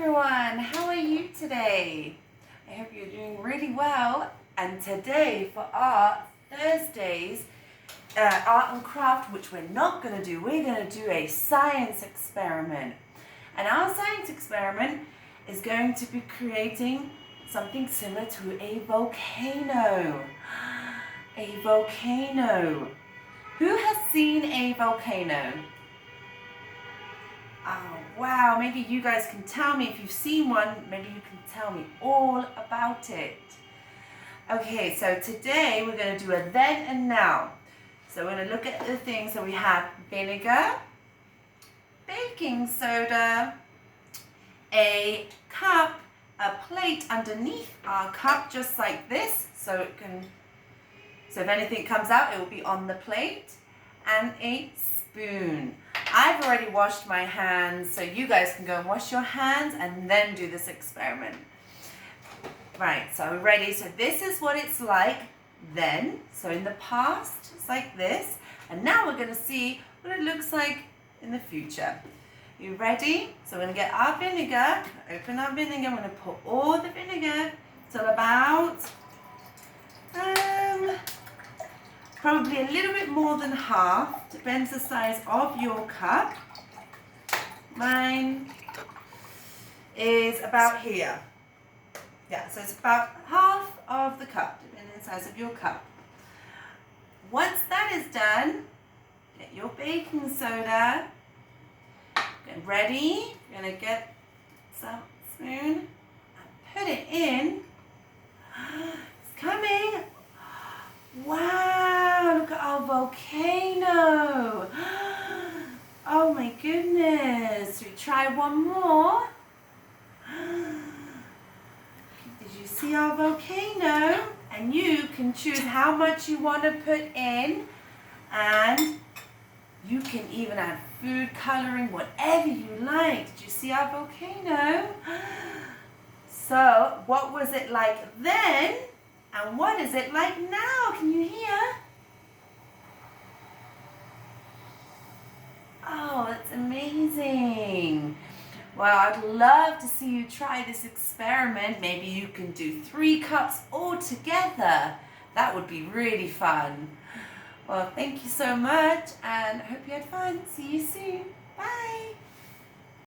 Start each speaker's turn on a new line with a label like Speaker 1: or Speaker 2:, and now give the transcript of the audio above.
Speaker 1: everyone, how are you today? I hope you're doing really well. And today for our Thursdays art and craft, which we're not going to do, we're going to do a science experiment. And our science experiment is going to be creating something similar to a volcano. A volcano. Who has seen a volcano? Oh wow, maybe you guys can tell me if you've seen one, maybe you can tell me all about it. Okay, so today we're going to do a then and now. So we're going to look at the things. So we have vinegar, baking soda, a cup, a plate underneath our cup just like this, so if anything comes out it will be on the plate, and a spoon. I've already washed my hands, so you guys can go and wash your hands and then do this experiment. Right, so we're ready. So this is what it's like then. So in the past, it's like this. And now we're going to see what it looks like in the future. You ready? So we're going to get our vinegar, open our vinegar. I'm going to pour all the vinegar till about, probably a little bit more than half. Depends the size of your cup. Mine is about here. Yeah, so it's about half of the cup, depending on the size of your cup. Once that is done, get your baking soda. Get ready. You're going to get some spoon and put it in. It's coming. Wow, look at our volcano. Oh my goodness. Should we try one more? Did you see our volcano? And you can choose how much you want to put in, and you can even add food coloring, whatever you like. Did you see our volcano? So, what was it like then? And what is it like now? Can you hear? Oh, that's amazing. Well, I'd love to see you try this experiment. Maybe you can do 3 cups all together. That would be really fun. Well, thank you so much, and I hope you had fun. See you soon. Bye.